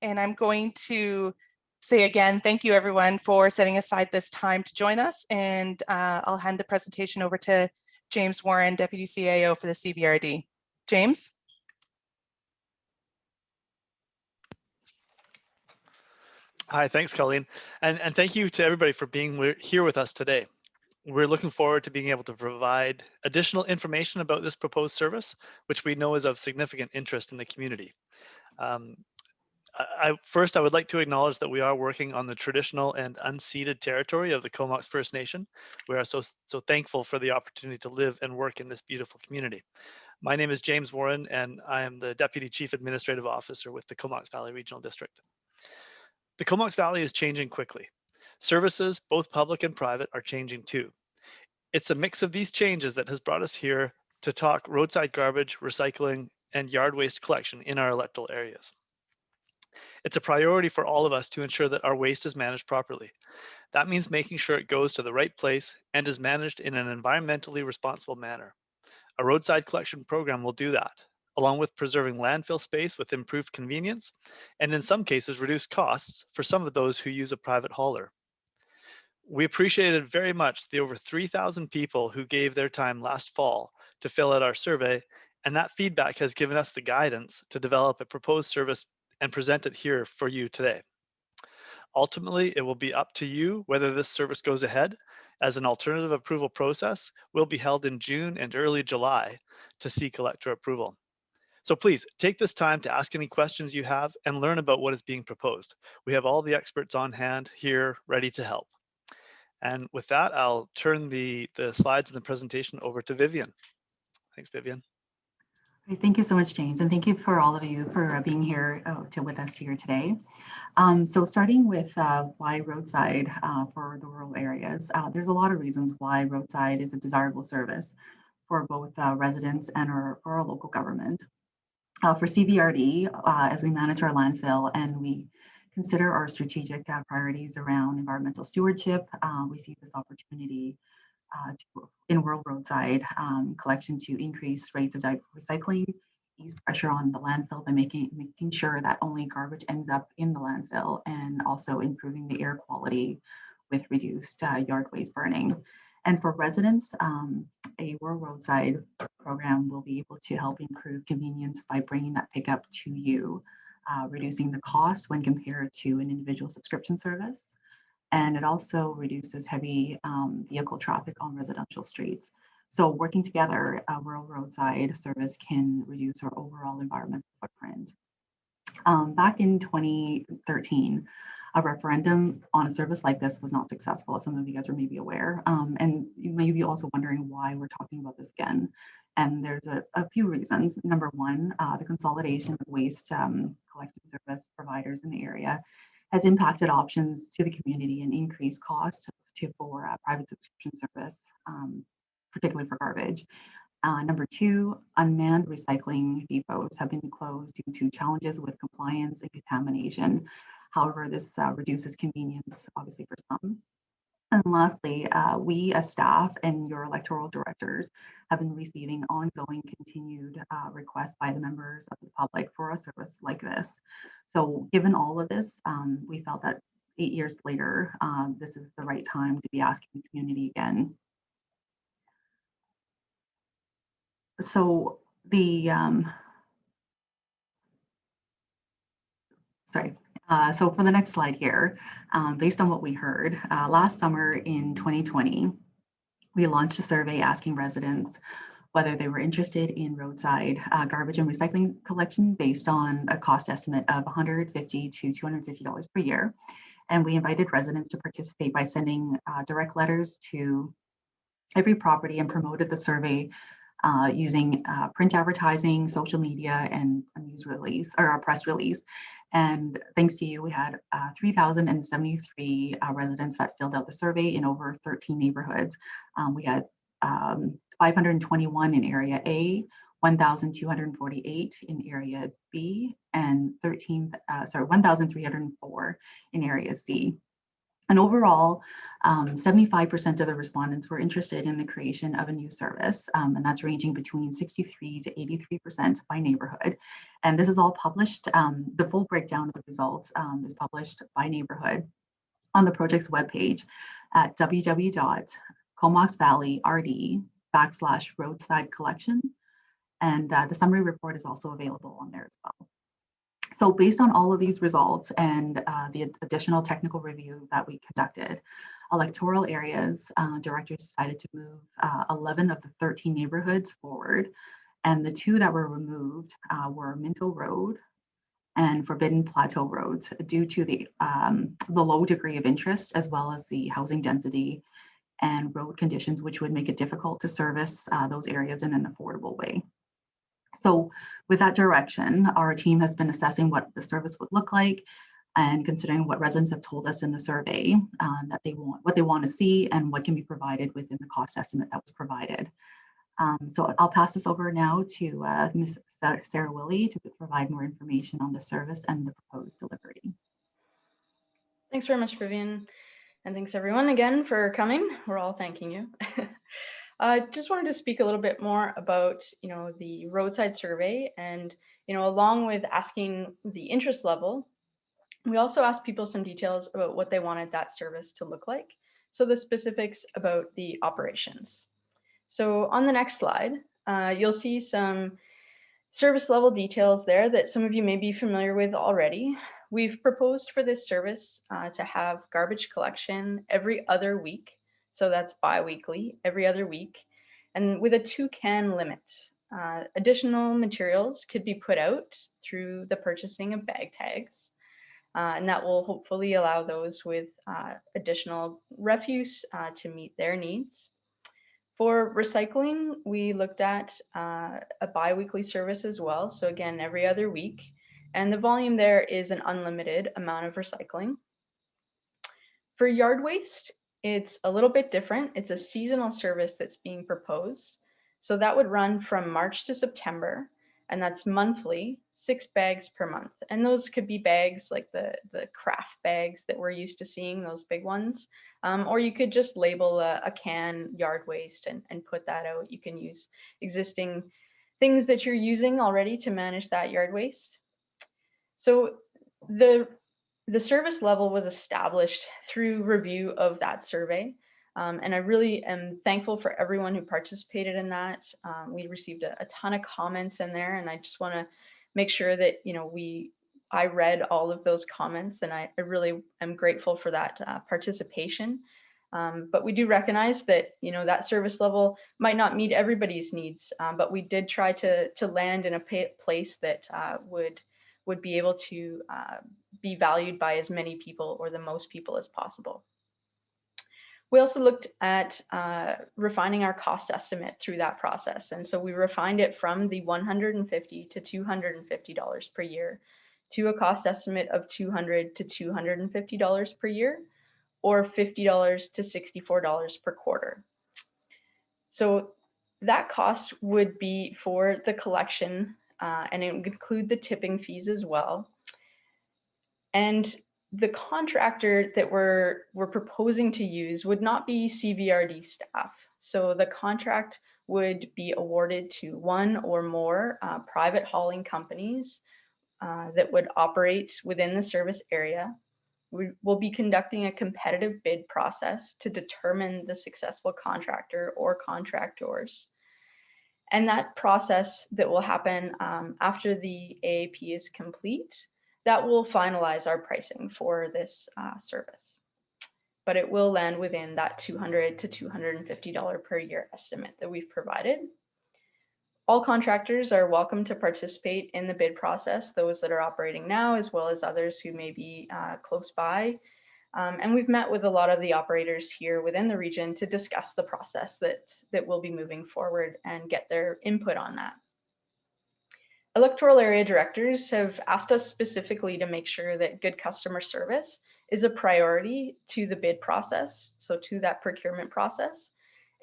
And I'm going to say again, thank you everyone for setting aside this time to join us. And I'll hand the presentation over to James Warren, Deputy CAO for the CVRD. James? Hi, thanks, Colleen. And thank you to everybody for being here with us today. We're looking forward to being able to provide additional information about this proposed service, which we know is of significant interest in the community. First, I would like to acknowledge that we are working on the traditional and unceded territory of the Comox First Nation. We are so thankful for the opportunity to live and work in this beautiful community. My name is James Warren, and I am the Deputy Chief Administrative Officer with the Comox Valley Regional District. The Comox Valley is changing quickly. Services, both public and private, are changing too. It's a mix of these changes that has brought us here to talk roadside garbage, recycling, and yard waste collection in our electoral areas. It's a priority for all of us to ensure that our waste is managed properly. That means making sure it goes to the right place and is managed in an environmentally responsible manner. A roadside collection program will do that, along with preserving landfill space with improved convenience, and in some cases reduce costs for some of those who use a private hauler. We appreciated very much the over 3,000 people who gave their time last fall to fill out our survey, and that feedback has given us the guidance to develop a proposed service and present it here for you today. Ultimately, it will be up to you whether this service goes ahead, as an alternative approval process will be held in June and early July to seek elector approval. So please take this time to ask any questions you have and learn about what is being proposed. We have all the experts on hand here ready to help. And with that, I'll turn the slides and the presentation over to Vivian. Thanks, Vivian. Great. Thank you so much, James, and thank you for all of you for being here with us here today. So starting with why roadside for the rural areas, there's a lot of reasons why roadside is a desirable service for both residents and for our local government. For CVRD, as we manage our landfill and we consider our strategic priorities around environmental stewardship, we see this opportunity in rural roadside collection to increase rates of recycling, ease pressure on the landfill by making sure that only garbage ends up in the landfill, and also improving the air quality with reduced yard waste burning. And for residents, a rural roadside program will be able to help improve convenience by bringing that pickup to you, reducing the cost when compared to an individual subscription service. And it also reduces heavy vehicle traffic on residential streets. So working together, a rural roadside service can reduce our overall environmental footprint. Back in 2013, a referendum on a service like this was not successful, as some of you guys are maybe aware. And you may be also wondering why we're talking about this again. And there's a few reasons. Number one, the consolidation of waste collection service providers in the area has impacted options to the community and increased costs for private subscription service, particularly for garbage. Number two, unmanned recycling depots have been closed due to challenges with compliance and contamination. However, this reduces convenience, obviously, for some. And lastly, we as staff and your electoral directors have been receiving ongoing continued requests by the members of the public for a service like this. So given all of this, we felt that 8 years later, this is the right time to be asking the community again. So the, so for the next slide here, based on what we heard, last summer in 2020, we launched a survey asking residents whether they were interested in roadside garbage and recycling collection based on a cost estimate of $150 to $250 per year. And we invited residents to participate by sending direct letters to every property and promoted the survey using print advertising, social media, and a news release or a press release. And thanks to you, we had 3,073 residents that filled out the survey in over 13 neighborhoods. We had 521 in Area A, 1,248 in Area B, and 1,304 in Area C. And overall, 75% of the respondents were interested in the creation of a new service, and that's ranging between 63 to 83% by neighborhood. And this is all published. The full breakdown of the results is published by neighborhood on the project's webpage at www.comoxvalleyrd.com/roadside collection. And the summary report is also available on there as well. So based on all of these results and the additional technical review that we conducted, Electoral Areas directors decided to move 11 of the 13 neighborhoods forward. And the 2 that were removed were Minto Road and Forbidden Plateau Roads due to the low degree of interest, as well as the housing density and road conditions, which would make it difficult to service those areas in an affordable way. So with that direction, our team has been assessing what the service would look like and considering what residents have told us in the survey that they want, what they want to see and what can be provided within the cost estimate that was provided. So I'll pass this over now to Ms. Sarah Willie to provide more information on the service and the proposed delivery. Thanks very much, Vivian. And thanks everyone again for coming. We're all thanking you. I just wanted to speak a little bit more about, the roadside survey and, along with asking the interest level, we also asked people some details about what they wanted that service to look like. So the specifics about the operations. So on the next slide, you'll see some service level details there that some of you may be familiar with already. We've proposed for this service to have garbage collection every other week. So that's bi-weekly, every other week, and with a 2-can limit. Additional materials could be put out through the purchasing of bag tags, and that will hopefully allow those with additional refuse to meet their needs. For recycling, we looked at a bi-weekly service as well. So again, every other week, and the volume there is an unlimited amount of recycling. For yard waste, it's a little bit different. It's a seasonal service that's being proposed. So that would run from March to September, and that's monthly, 6 bags per month. And those could be bags like the craft bags that we're used to seeing, those big ones. Or you could just label a can yard waste and put that out. You can use existing things that you're using already to manage that yard waste. So the service level was established through review of that survey. And I really am thankful for everyone who participated in that. We received a ton of comments in there, and I just want to make sure that I read all of those comments, and I really am grateful for that participation. But we do recognize that that service level might not meet everybody's needs, but we did try to land in a place that would be able to be valued by as many people or the most people as possible. We also looked at refining our cost estimate through that process. And so we refined it from the $150 to $250 per year to a cost estimate of $200 to $250 per year, or $50 to $64 per quarter. So that cost would be for the collection, and it would include the tipping fees as well. And the contractor that we're proposing to use would not be CVRD staff. So the contract would be awarded to one or more private hauling companies that would operate within the service area. We will be conducting a competitive bid process to determine the successful contractor or contractors. And that process that will happen after the AAP is complete, that will finalize our pricing for this service. But it will land within that $200 to $250 per year estimate that we've provided. All contractors are welcome to participate in the bid process, those that are operating now, as well as others who may be close by. And we've met with a lot of the operators here within the region to discuss the process that will be moving forward and get their input on that. Electoral area directors have asked us specifically to make sure that good customer service is a priority to the bid process, so to that procurement process.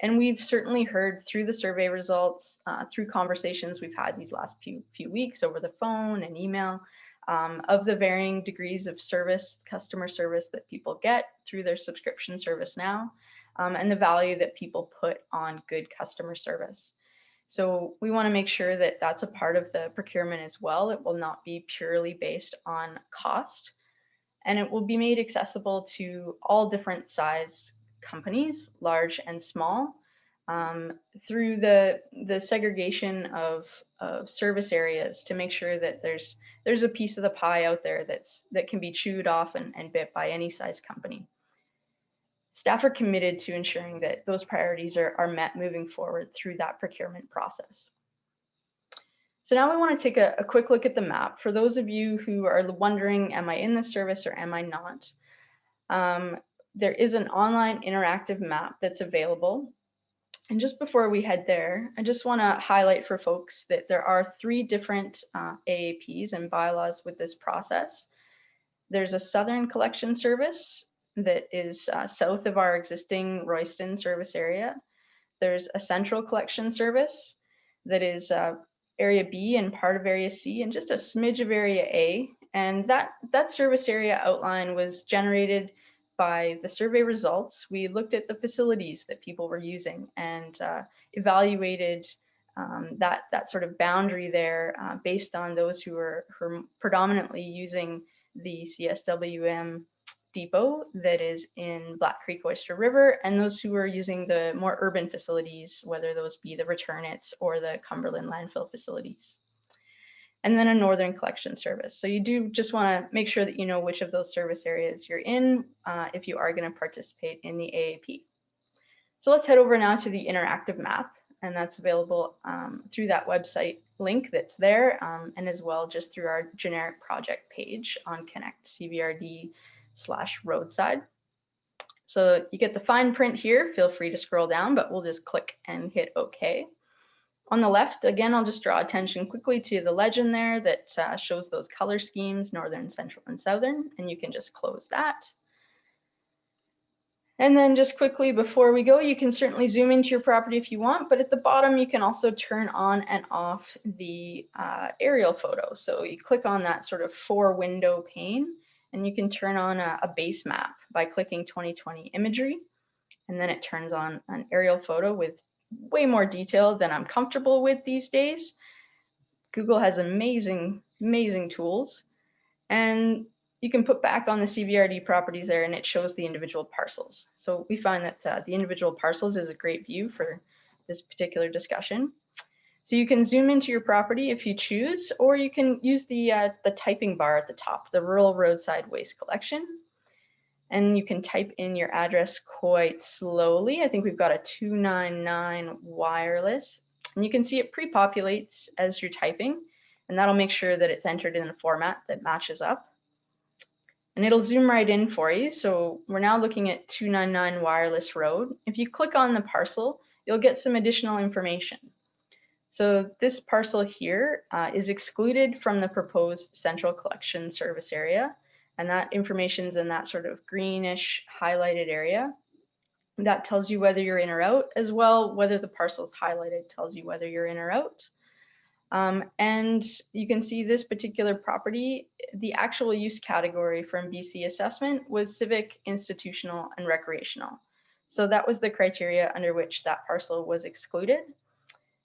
And we've certainly heard through the survey results, through conversations we've had these last few weeks over the phone and email, of the varying degrees of service, customer service that people get through their subscription service now, and the value that people put on good customer service. So we want to make sure that that's a part of the procurement as well. It will not be purely based on cost, and it will be made accessible to all different size companies, large and small, through the segregation of service areas to make sure that there's a piece of the pie out there that can be chewed off and bit by any size company. Staff are committed to ensuring that those priorities are met moving forward through that procurement process. So now we want to take a quick look at the map. For those of you who are wondering, am I in this service or am I not? There is an online interactive map that's available. And just before we head there, I just want to highlight for folks that there are 3 different AAPs and bylaws with this process. There's a Southern Collection Service that is south of our existing Royston service area. There's a Central Collection Service that is Area B and part of Area C and just a smidge of Area A. And that service area outline was generated by the survey results. We looked at the facilities that people were using and evaluated that sort of boundary there based on those who were predominantly using the CSWM depot that is in Black Creek Oyster River, and those who are using the more urban facilities, whether those be the Returnits or the Cumberland landfill facilities. And then a Northern Collection Service. So you do just want to make sure that you know which of those service areas you're in if you are going to participate in the AAP. So let's head over now to the interactive map, and that's available through that website link that's there, and as well just through our generic project page on Connect CVRD/Roadside. So you get the fine print here. Feel free to scroll down, but we'll just click and hit OK. On the left, again, I'll just draw attention quickly to the legend there that shows those color schemes, Northern, Central, and Southern, and you can just close that. And then just quickly before we go, you can certainly zoom into your property if you want, but at the bottom, you can also turn on and off the aerial photo. So you click on that sort of 4-window pane, and you can turn on a base map by clicking 2020 imagery, and then it turns on an aerial photo with way more detail than I'm comfortable with these days. Google has amazing, amazing tools, and you can put back on the CVRD properties there and it shows the individual parcels. So we find that the individual parcels is a great view for this particular discussion. So you can zoom into your property if you choose, or you can use the typing bar at the top, the Rural Roadside Waste Collection. And you can type in your address quite slowly. I think we've got a 299 wireless. And you can see it pre-populates as you're typing, and that'll make sure that it's entered in a format that matches up. And it'll zoom right in for you. So we're now looking at 299 Wireless Road. If you click on the parcel, you'll get some additional information. So this parcel here is excluded from the proposed Central Collection Service area. And that information's in that sort of greenish highlighted area. That tells you whether you're in or out, as well whether the parcel's highlighted tells you whether you're in or out. And you can see this particular property, the actual use category from BC assessment was civic, institutional, and recreational. So that was the criteria under which that parcel was excluded.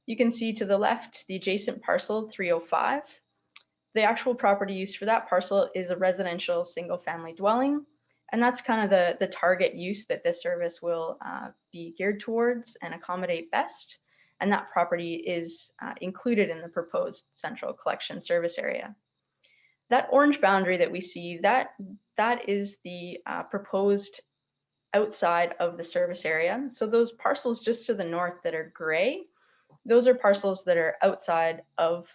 You can see to the left, the adjacent parcel 305. The actual property use for that parcel is a residential single-family dwelling, and that's kind of the target use that this service will be geared towards and accommodate best. And that property is included in the proposed Central Collection Service area. That orange boundary that we see, that is the proposed outside of the service area. So those parcels just to the north that are gray, those are parcels that are outside of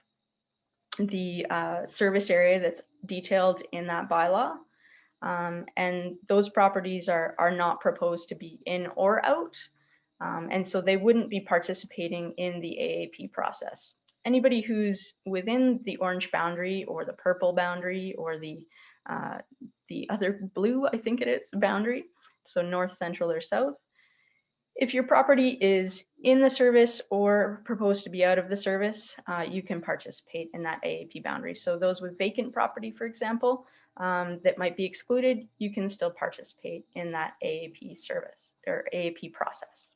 the service area that's detailed in that bylaw. And those properties are not proposed to be in or out. And so they wouldn't be participating in the AAP process. Anybody who's within the orange boundary or the purple boundary or the other blue, I think it is, boundary, so north, central, or south, If your property is in the service or proposed to be out of the service, you can participate in that AAP boundary. So those with vacant property, for example, that might be excluded, you can still participate in that AAP service or AAP process.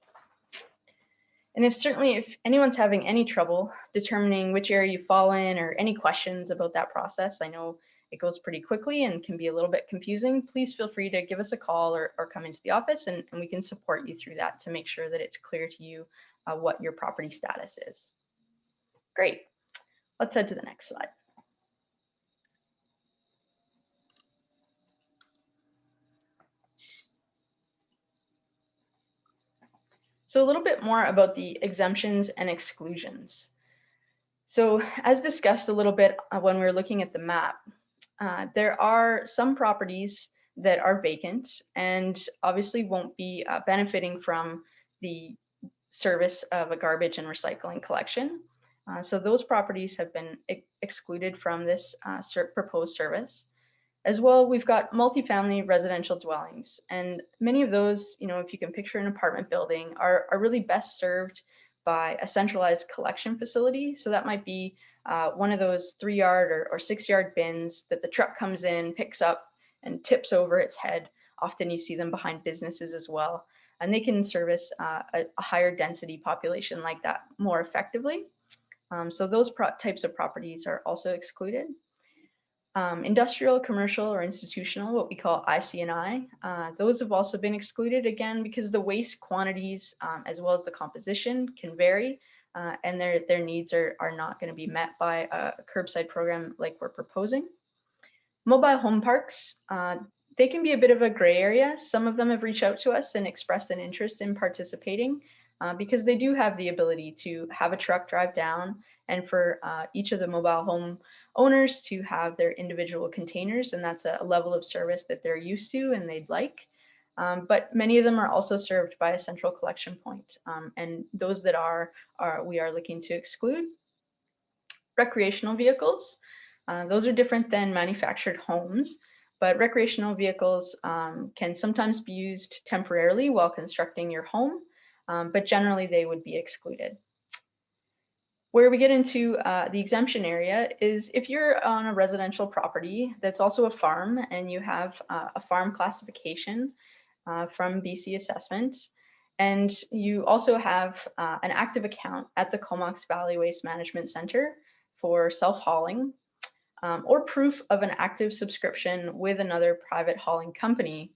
And if anyone's having any trouble determining which area you fall in or any questions about that process, I know it goes pretty quickly and can be a little bit confusing, please feel free to give us a call or come into the office and we can support you through that to make sure that it's clear to you what your property status is. Great. Let's head to the next slide. So a little bit more about the exemptions and exclusions. So as discussed a little bit when we were looking at the map, there are some properties that are vacant and obviously won't be benefiting from the service of a garbage and recycling collection. So those properties have been excluded from this proposed service. As well, we've got multifamily residential dwellings, and many of those, if you can picture an apartment building, are really best served by a centralized collection facility. So that might be one of those 3-yard or 6-yard bins that the truck comes in, picks up, and tips over its head. Often you see them behind businesses as well, and they can service a higher density population like that more effectively. So those types of properties are also excluded. Industrial, commercial, or institutional, what we call IC&I, those have also been excluded, again, because the waste quantities as well as the composition can vary, and their needs are not going to be met by a curbside program like we're proposing. Mobile home parks, they can be a bit of a gray area. Some of them have reached out to us and expressed an interest in participating because they do have the ability to have a truck drive down and for each of the mobile home owners to have their individual containers, and that's a level of service that they're used to and they'd like. But many of them are also served by a central collection point, and those that we are looking to exclude. Recreational vehicles, those are different than manufactured homes, but recreational vehicles can sometimes be used temporarily while constructing your home, but generally they would be excluded. Where we get into the exemption area is if you're on a residential property that's also a farm and you have a farm classification from BC Assessment, and you also have an active account at the Comox Valley Waste Management Center for self-hauling, or proof of an active subscription with another private hauling company,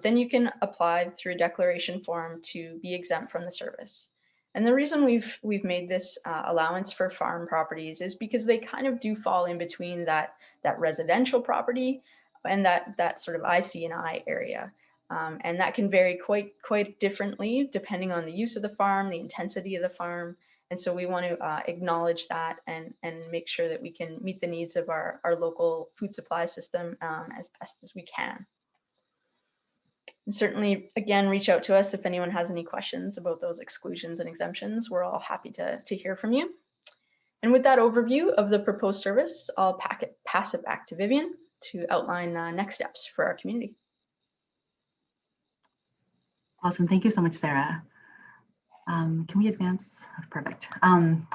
then you can apply through a declaration form to be exempt from the service. And the reason we've made this allowance for farm properties is because they kind of do fall in between that residential property and that sort of IC&I area. And that can vary quite differently depending on the use of the farm, the intensity of the farm. And so we want to acknowledge that and make sure that we can meet the needs of our local food supply system as best as we can. And certainly, again, reach out to us if anyone has any questions about those exclusions and exemptions. We're all happy to hear from you. And with that overview of the proposed service, I'll pass it back to Vivian to outline next steps for our community. Awesome. Thank you so much, Sarah. Can we advance? Perfect.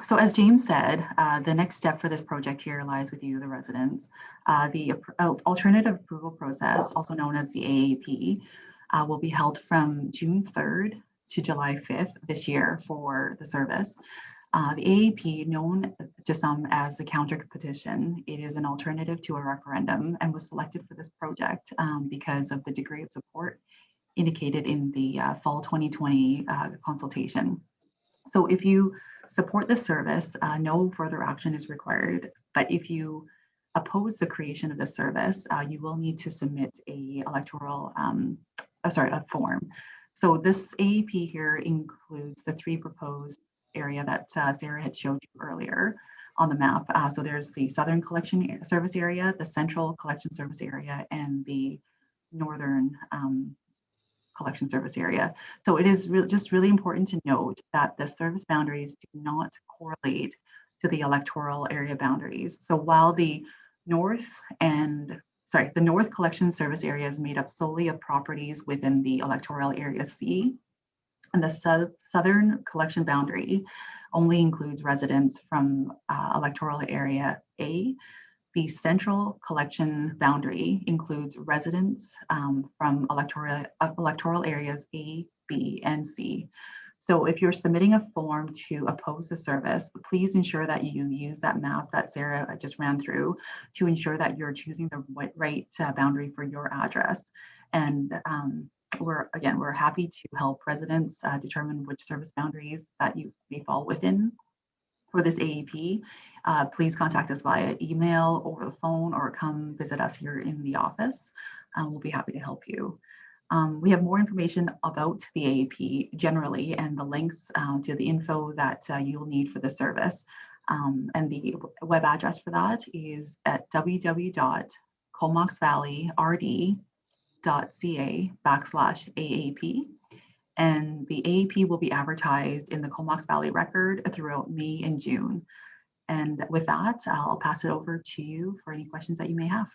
So as James said, the next step for this project here lies with you, the residents. The alternative approval process, also known as the AAP, will be held from June 3rd to July 5th this year for the service. The AAP, known to some as the counter petition, it is an alternative to a referendum and was selected for this project because of the degree of support indicated in the fall 2020 consultation. So if you support the service, no further action is required. But if you oppose the creation of the service, you will need to submit a form. So this AAP here includes the 3 proposed area that Sarah had showed you earlier on the map. So there's the Southern Collection Service Area, the Central Collection Service Area, and the Northern Collection Service Area. So it is just really important to note that the service boundaries do not correlate to the electoral area boundaries. So while the North Collection Service Area is made up solely of properties within the Electoral Area C, And the southern collection boundary only includes residents from Electoral Area A. The central collection boundary includes residents from electoral areas A, B, and C. So if you're submitting a form to oppose the service, please ensure that you use that map that Sarah just ran through to ensure that you're choosing the right boundary for your address. And we're happy to help residents determine which service boundaries that you may fall within for this AAP. Please contact us via email, over the phone, or come visit us here in the office. We'll be happy to help you. We have more information about the AAP generally and the links to the info that you'll need for the service. And the web address for that is at www.comoxvalley.ca/AAP. And the AAP will be advertised in the Comox Valley Record throughout May and June. And with that, I'll pass it over to you for any questions that you may have.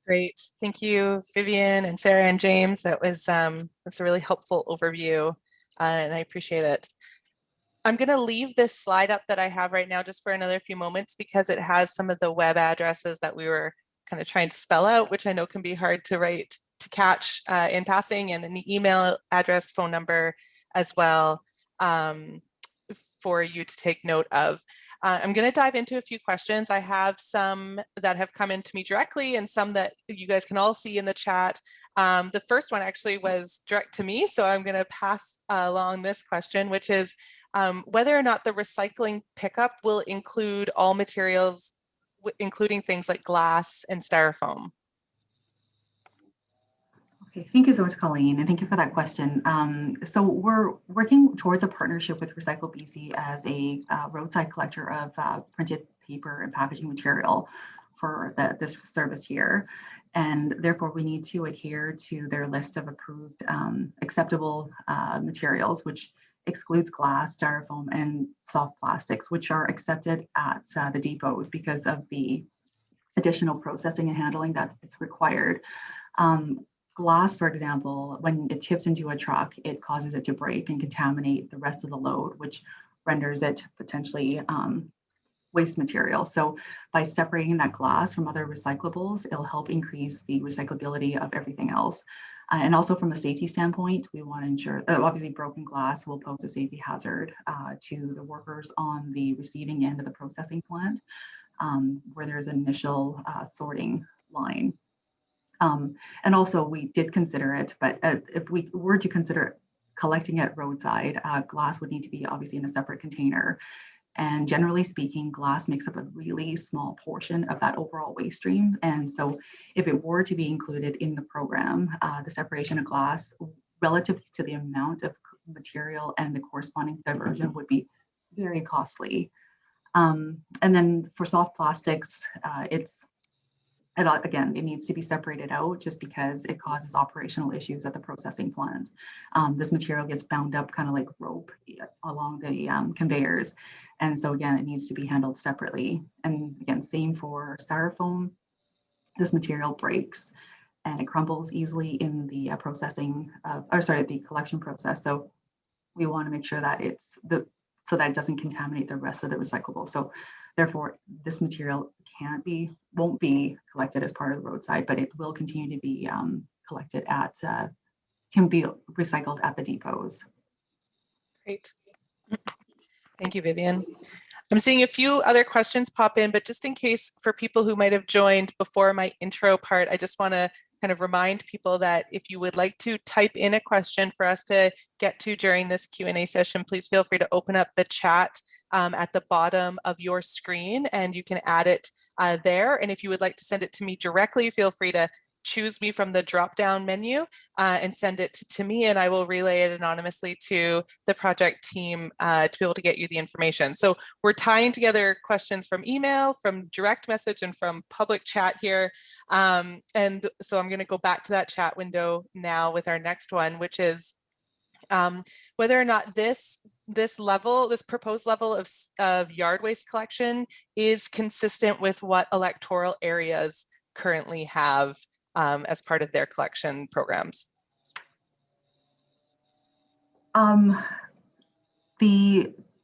Great. Thank you, Vivian and Sarah and James. That's a really helpful overview, and I appreciate it. I'm going to leave this slide up that I have right now just for another few moments because it has some of the web addresses that we were kind of trying to spell out, which I know can be hard to catch in passing, and an email address, phone number as well for you to take note of. I'm going to dive into a few questions. I have some that have come into me directly and some that you guys can all see in the chat. The first one actually was direct to me, so I'm going to pass along this question, which is whether or not the recycling pickup will include all materials, including things like glass and styrofoam. Okay, thank you so much, Colleen, and thank you for that question. So we're working towards a partnership with Recycle BC as a roadside collector of printed paper and packaging material for this service here. And therefore, we need to adhere to their list of approved acceptable materials, which excludes glass, styrofoam, and soft plastics, which are accepted at the depots because of the additional processing and handling that it's required. Glass, for example, when it tips into a truck, it causes it to break and contaminate the rest of the load, which renders it potentially waste material. So by separating that glass from other recyclables, it'll help increase the recyclability of everything else. And also from a safety standpoint, we want to ensure, obviously broken glass will pose a safety hazard to the workers on the receiving end of the processing plant, where there's an initial sorting line. And also we did consider it, but if we were to consider collecting at roadside, glass would need to be obviously in a separate container. And generally speaking, glass makes up a really small portion of that overall waste stream. And so if it were to be included in the program, the separation of glass relative to the amount of material and the corresponding diversion would be very costly. And then for soft plastics, again, it needs to be separated out just because it causes operational issues at the processing plants. This material gets bound up kind of like rope along the conveyors. And so again, it needs to be handled separately. And again, same for styrofoam. This material breaks and it crumbles easily in the the collection process. So we want to make sure that so that it doesn't contaminate the rest of the recyclable. So therefore, this material won't be collected as part of the roadside, but it will continue to be collected can be recycled at the depots. Great. Thank you, Vivian. I'm seeing a few other questions pop in, but just in case for people who might have joined before my intro part, I just want to kind of remind people that if you would like to type in a question for us to get to during this Q&A session, please feel free to open up the chat at the bottom of your screen and you can add it there. And if you would like to send it to me directly, feel free to choose me from the drop-down menu and send it to me, and I will relay it anonymously to the project team to be able to get you the information. So we're tying together questions from email, from direct message, and from public chat here. And so I'm going to go back to that chat window now with our next one, which is whether or not this proposed level of yard waste collection is consistent with what electoral areas currently have as part of their collection programs.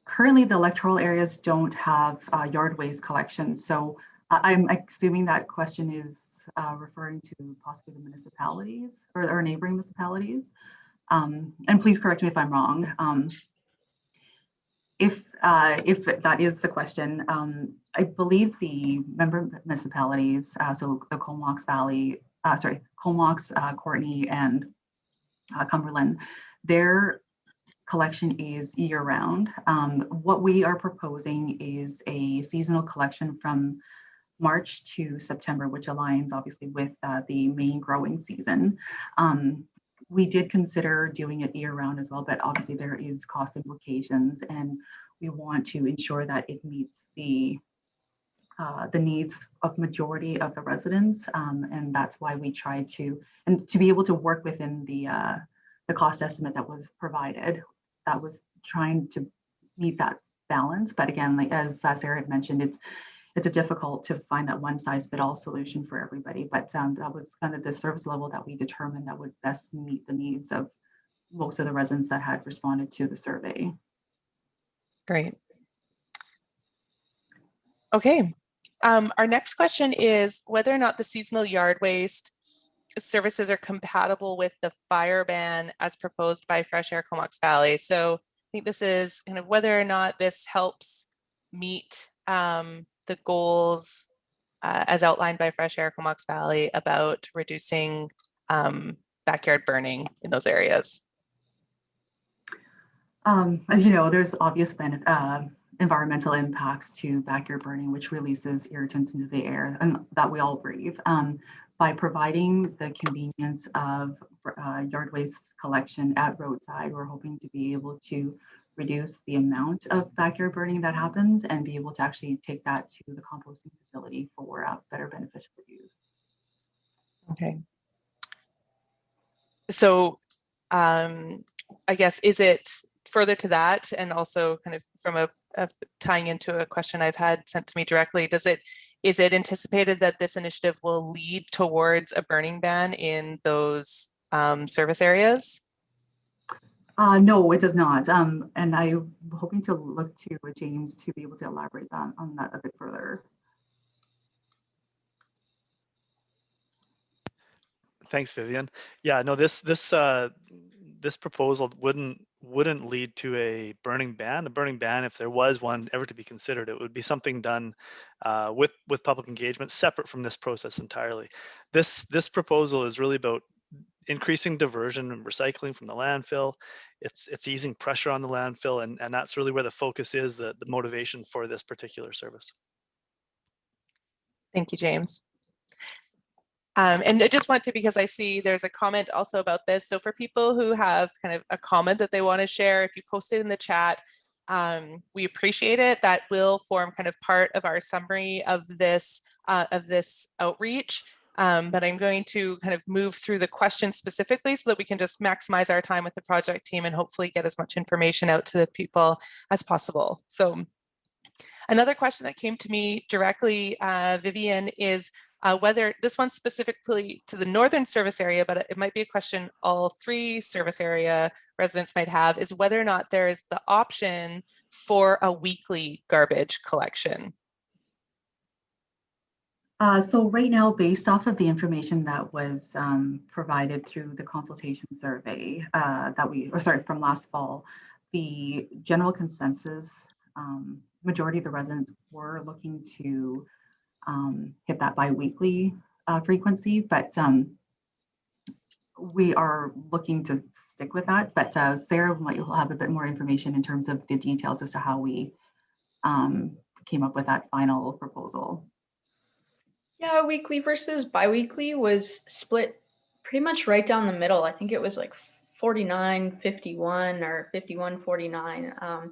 Currently the electoral areas don't have yard waste collection. So I'm assuming that question is referring to possibly the municipalities or neighboring municipalities. And please correct me if I'm wrong. If that is the question, I believe the member municipalities, so the Comox Valley, Comox, Courtney, and Cumberland, their collection is year-round. What we are proposing is a seasonal collection from March to September, which aligns obviously with the main growing season. We did consider doing it year-round as well, but obviously there is cost implications, and we want to ensure that it meets the needs of majority of the residents, and that's why we tried to be able to work within the cost estimate that was provided. That was trying to meet that balance, but again, like as Sarah had mentioned, it's a difficult to find that one size fit all solution for everybody. But that was kind of the service level that we determined that would best meet the needs of most of the residents that had responded to the survey. Great. Okay. Our next question is whether or not the seasonal yard waste services are compatible with the fire ban as proposed by Fresh Air Comox Valley. So I think this is kind of whether or not this helps meet the goals as outlined by Fresh Air Comox Valley about reducing backyard burning in those areas. As you know, there's obvious environmental impacts to backyard burning, which releases irritants into the air and that we all breathe. By providing the convenience of yard waste collection at Roadside, we're hoping to be able to reduce the amount of backyard burning that happens and be able to actually take that to the composting facility for better beneficial use. Okay. So I guess, is it further to that, and also kind of from a tying into a question I've had sent to me directly, is it anticipated that this initiative will lead towards a burning ban in those service areas? No, it does not. And I'm hoping to look to James to be able to elaborate on that a bit further. Thanks, Vivian. Yeah, no, this proposal wouldn't lead to a burning ban. A burning ban, if there was one ever to be considered, it would be something done with public engagement, separate from this process entirely. This proposal is really about increasing diversion and recycling from the landfill. It's easing pressure on the landfill, and that's really where the focus is, the motivation for this particular service. Thank you, James. And I just want to, because I see there's a comment also about this. So for people who have kind of a comment that they want to share, if you post it in the chat, we appreciate it. That will form kind of part of our summary of this outreach. But I'm going to kind of move through the questions specifically so that we can just maximize our time with the project team and hopefully get as much information out to the people as possible. So another question that came to me directly, Vivian, is whether this one's specifically to the northern service area, but it might be a question all three service area residents might have, is whether or not there is the option for a weekly garbage collection. So right now, based off of the information that was provided through the consultation survey from last fall, the general consensus, majority of the residents were looking to hit that bi-weekly frequency, but we are looking to stick with that. But Sarah might have a bit more information in terms of the details as to how we came up with that final proposal. Yeah, weekly versus bi-weekly was split pretty much right down the middle. I think it was like 49-51 or 51-49.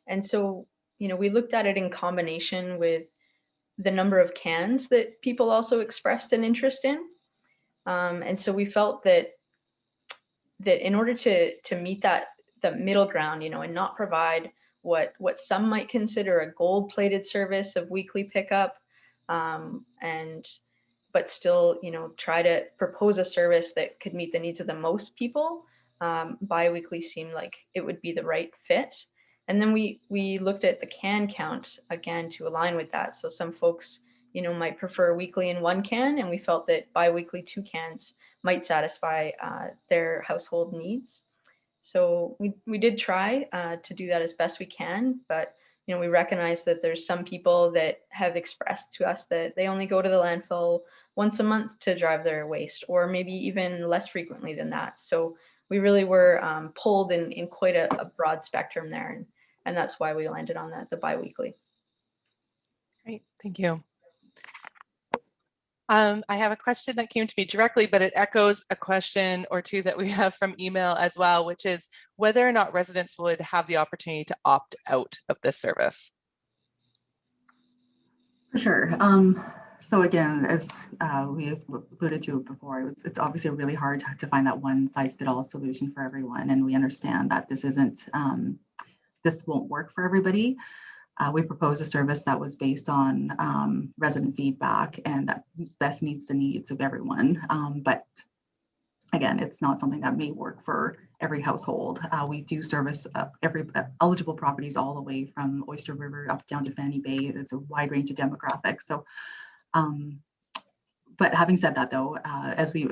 And so, you know, we looked at it in combination with the number of cans that people also expressed an interest in. And so we felt that in order to meet the middle ground, you know, and not provide what some might consider a gold-plated service of weekly pickup, but still, you know, try to propose a service that could meet the needs of the most people, Bi-weekly seemed like it would be the right fit. And then we looked at the can count again to align with that. So some folks, might prefer weekly in 1 can, and we felt that bi-weekly 2 cans might satisfy their household needs. So we did try to do that as best we can, but we recognize that there's some people that have expressed to us that they only go to the landfill once a month to drive their waste, or maybe even less frequently than that. So we really were pulled in quite a broad spectrum there, and that's why we landed on the bi-weekly. Great, thank you. I have a question that came to me directly, but it echoes a question or two that we have from email as well, which is whether or not residents would have the opportunity to opt out of this service. For sure. So again, as we have alluded to before, it's obviously really hard to find that one size fit all solution for everyone. And we understand that this won't work for everybody. We proposed a service that was based on resident feedback and that best meets the needs of everyone. But again, it's not something that may work for every household. We do service every eligible properties all the way from Oyster River up down to Fanny Bay. It's a wide range of demographics. So, but having said that though, as we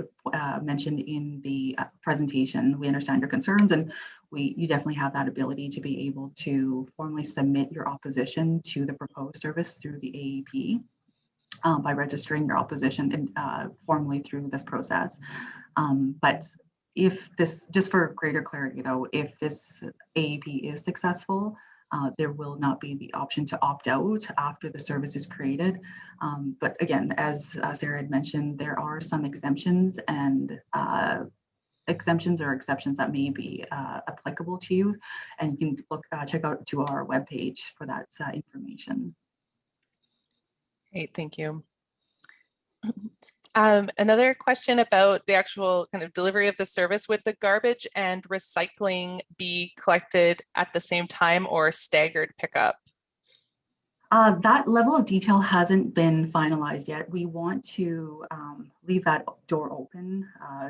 mentioned in the presentation, we understand your concerns, and you definitely have that ability to be able to formally submit your opposition to the proposed service through the AAP by registering your opposition formally through this process. But if this, just for greater clarity though, if this AAP is successful, there will not be the option to opt out after the service is created. But again, as Sarah had mentioned, there are some exemptions and exemptions or exceptions that may be applicable to you, and you can check out to our webpage for that information. Great, thank you. Another question about the actual kind of delivery of the service. Would the garbage and recycling be collected at the same time or staggered pickup? That level of detail hasn't been finalized yet. We want to leave that door open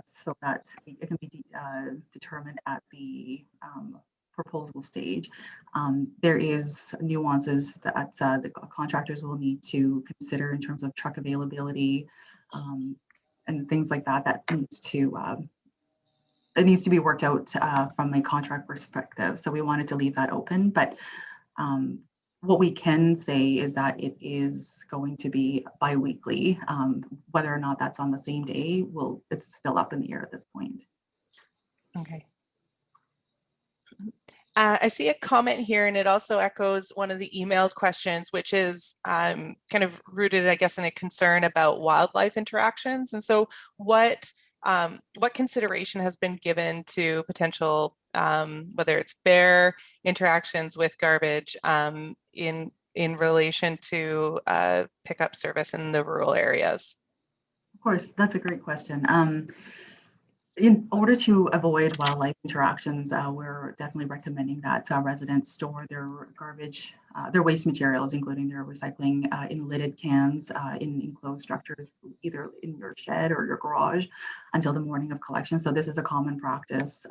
so that it can be determined at the proposal stage. There is nuances that the contractors will need to consider in terms of truck availability and things like that. That needs to it needs to be worked out from a contract perspective. So we wanted to leave that open, but what we can say is that it is going to be bi-weekly. Whether or not that's on the same day, it's still up in the air at this point. Okay. I see a comment here, and it also echoes one of the emailed questions, which is kind of rooted, I guess, in a concern about wildlife interactions. And so what consideration has been given to potential, whether it's bear interactions with garbage in relation to pickup service in the rural areas? Of course, that's a great question. In order to avoid wildlife interactions, we're definitely recommending that residents store their garbage, their waste materials, including their recycling, in lidded cans in enclosed structures, either in your shed or your garage, until the morning of collection. So this is a common practice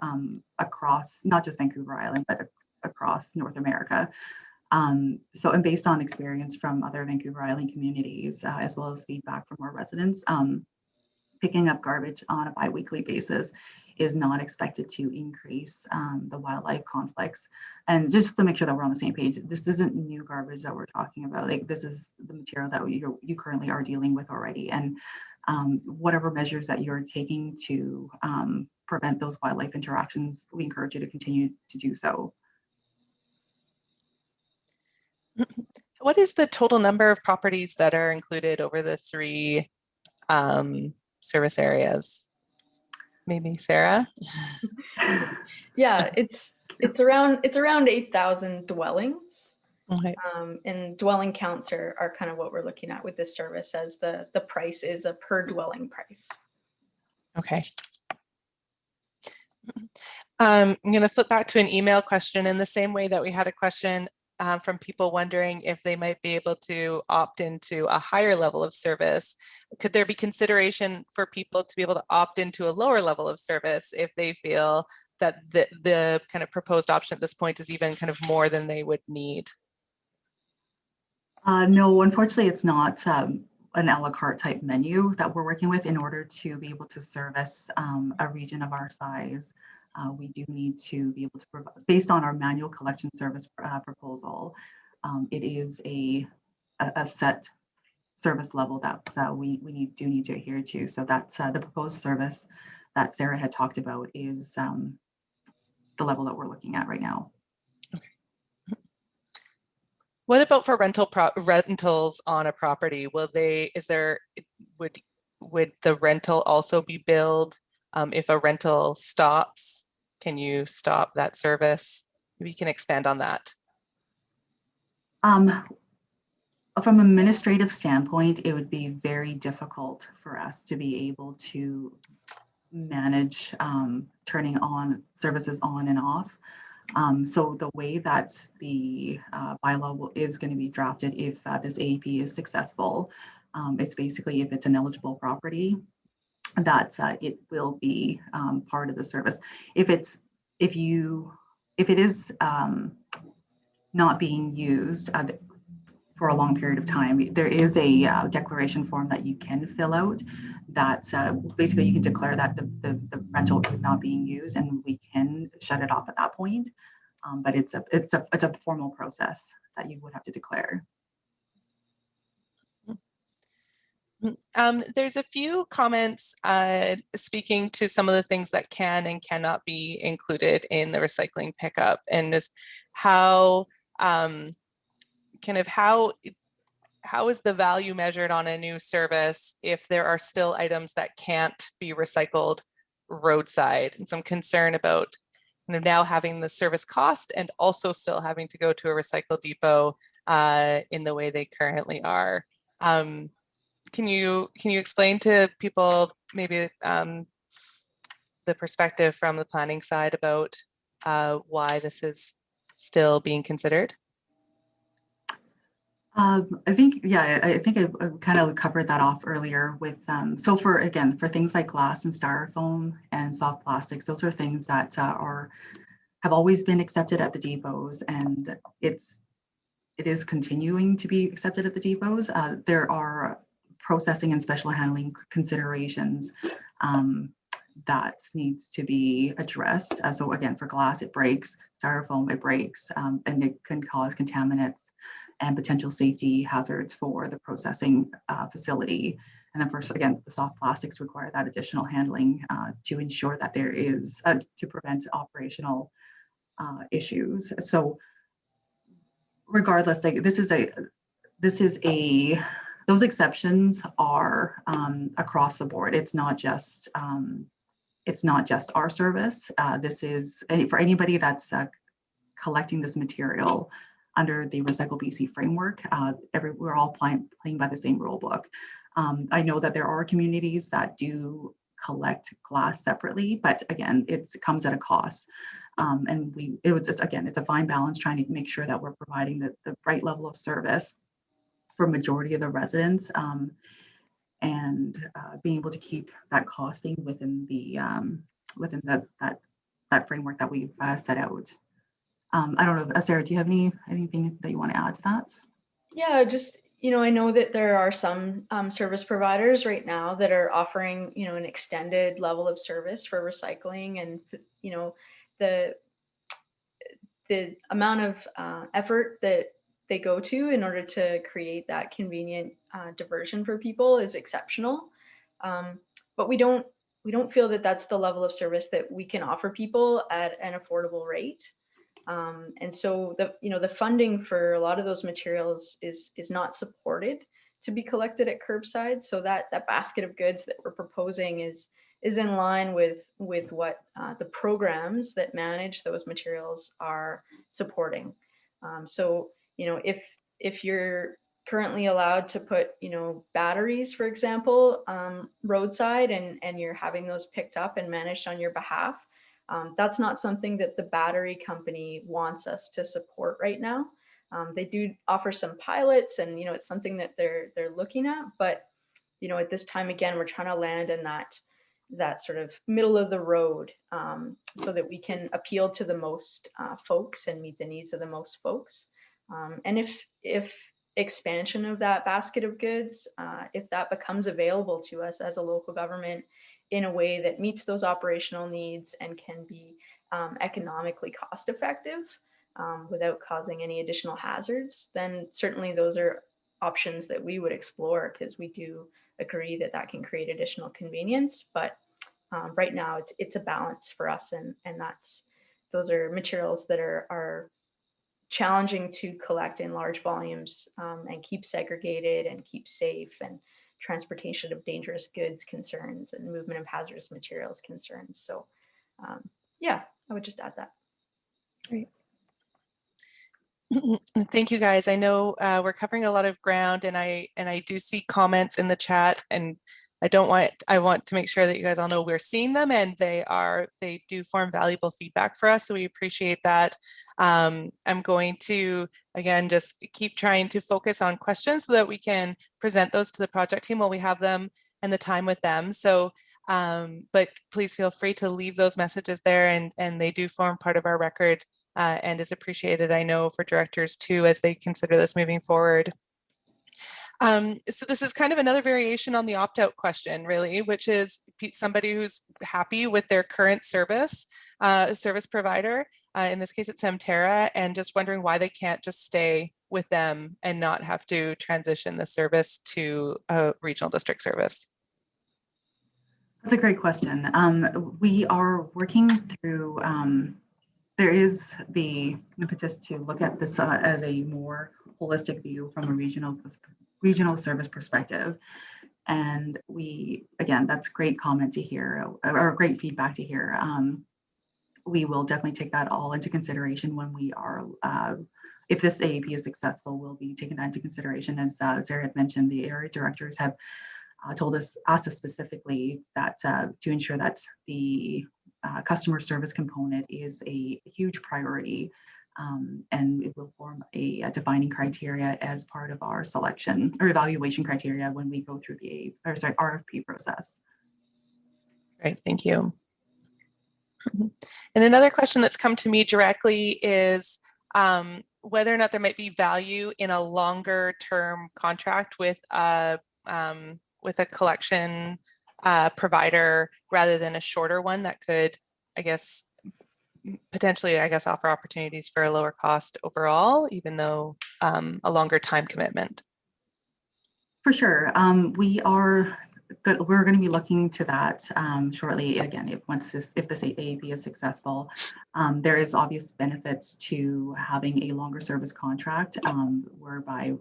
across not just Vancouver Island, but across North America. And based on experience from other Vancouver Island communities, as well as feedback from our residents, picking up garbage on a bi-weekly basis is not expected to increase the wildlife conflicts. And just to make sure that we're on the same page, this isn't new garbage that we're talking about. Like, this is the material that you currently are dealing with already. And whatever measures that you're taking to prevent those wildlife interactions, we encourage you to continue to do so. What is the total number of properties that are included over the 3 service areas? Maybe Sarah? Yeah, it's around 8,000 dwellings. Okay. And dwelling counts are kind of what we're looking at with this service, as the price is a per dwelling price. Okay. I'm going to flip back to an email question in the same way that we had a question from people wondering if they might be able to opt into a higher level of service. Could there be consideration for people to be able to opt into a lower level of service if they feel that the kind of proposed option at this point is even kind of more than they would need? No, unfortunately, it's not an a la carte type menu that we're working with. In order to be able to service a region of our size, we do need to be able to provide, based on our manual collection service proposal, it is a set service level that we do need to adhere to. So that's the proposed service that Sarah had talked about is the level that we're looking at right now. What about for rentals on a property? Would the rental also be billed if a rental stops? Can you stop that service? Maybe you can expand on that. From an administrative standpoint, it would be very difficult for us to be able to manage turning on services on and off. So the way that the bylaw is going to be drafted, if this AEP is successful, it's basically if it's an eligible property, that it will be part of the service. If it is not being used for a long period of time, there is a declaration form that you can fill out that basically you can declare that the rental is not being used, and we can shut it off at that point. But it's a formal process that you would have to declare. There's a few comments speaking to some of the things that can and cannot be included in the recycling pickup, and just how how is the value measured on a new service if there are still items that can't be recycled roadside? And some concern about now having the service cost and also still having to go to a recycle depot in the way they currently are. Can you explain to people maybe the perspective from the planning side about why this is still being considered? I think, yeah, I think I kind of covered that off earlier with, so for things like glass and styrofoam and soft plastics, those are things that have always been accepted at the depots, and it is continuing to be accepted at the depots. There are processing and special handling considerations that needs to be addressed. So again, for glass, it breaks, styrofoam, it breaks, and it can cause contaminants and potential safety hazards for the processing facility. And then again, the soft plastics require that additional handling to ensure that there is, to prevent operational issues. So regardless, like those exceptions are across the board. It's not just our service. This is for anybody that's collecting this material under the Recycle BC framework. We're all playing by the same rule book. I know that there are communities that do collect glass separately, but again, it comes at a cost. And it's a fine balance trying to make sure that we're providing the right level of service for majority of the residents, and being able to keep that costing within that framework that we've set out. I don't know, Sarah, do you have anything that you want to add to that? Yeah, just, I know that there are some service providers right now that are offering, an extended level of service for recycling, and, the amount of effort that they go to in order to create that convenient diversion for people is exceptional. But we don't feel that that's the level of service that we can offer people at an affordable rate. And so the funding for a lot of those materials is not supported to be collected at curbside. So that basket of goods that we're proposing is in line with what the programs that manage those materials are supporting. So if you're currently allowed to put batteries, for example, roadside, and you're having those picked up and managed on your behalf, that's not something that the battery company wants us to support right now. They do offer some pilots, and it's something that they're looking at, but at this time, again, we're trying to land in that sort of middle of the road, so that we can appeal to the most folks and meet the needs of the most folks. And if expansion of that basket of goods, if that becomes available to us as a local government in a way that meets those operational needs and can be economically cost effective, without causing any additional hazards, then certainly those are options that we would explore, because we do agree that that can create additional convenience. But right now it's a balance for us, and those are materials that are challenging to collect in large volumes, and keep segregated and keep safe, and transportation of dangerous goods concerns and movement of hazardous materials concerns. So yeah, I would just add that. Great. Thank you, guys. I know we're covering a lot of ground, and I do see comments in the chat, and I want to make sure that you guys all know we're seeing them, and they do form valuable feedback for us. So we appreciate that. I'm going to, again, just keep trying to focus on questions so that we can present those to the project team while we have them and the time with them. So, but please feel free to leave those messages there, and they do form part of our record, and is appreciated, I know, for directors too, as they consider this moving forward. So this is kind of another variation on the opt-out question, really, which is somebody who's happy with their current service provider. In this case, it's Semterra, and just wondering why they can't just stay with them and not have to transition the service to a regional district service. That's a great question. We are working through, there is the impetus to look at this as a more holistic view from a regional service perspective. And again, that's great comment to hear, or great feedback to hear. We will definitely take that all into consideration when we are, if this AAP is successful, we'll be taking that into consideration. As Sarah had mentioned, the area directors have asked us specifically that to ensure that the customer service component is a huge priority, and it will form a defining criteria as part of our selection or evaluation criteria when we go through the RFP process. Great, thank you. And another question that's come to me directly is whether or not there might be value in a longer term contract with a collection provider rather than a shorter one that could, I guess, potentially, offer opportunities for a lower cost overall, even though a longer time commitment. For sure. We're going to be looking to that shortly. Again, if this AAP is successful, there is obvious benefits to having a longer service contract, whereby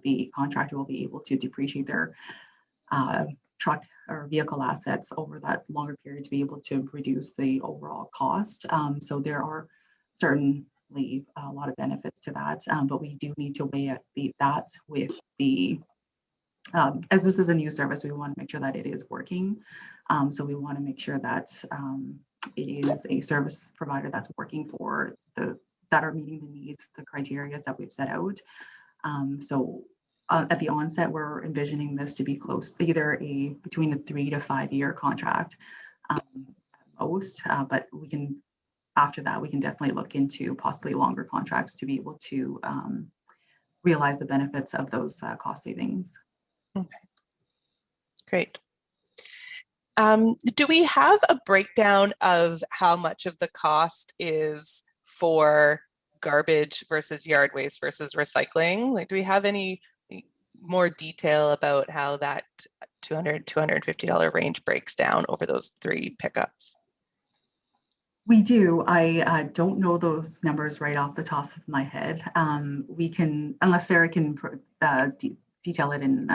the contractor will be able to depreciate their truck or vehicle assets over that longer period to be able to reduce the overall cost. So there are certainly a lot of benefits to that, but we do need to weigh that with the as this is a new service, we want to make sure that it is working. So we want to make sure that it is a service provider that's working for that are meeting the needs, the criteria that we've set out. So at the onset, we're envisioning this to be close, either between a 3 to 5 year contract at most, but after that, we can definitely look into possibly longer contracts to be able to realize the benefits of those cost savings. Okay, great. Do we have a breakdown of how much of the cost is for garbage versus yard waste versus recycling? Like, do we have any more detail about how that $200, $250 range breaks down over those 3 pickups? We do. I don't know those numbers right off the top of my head. We can, unless Sarah can detail it in.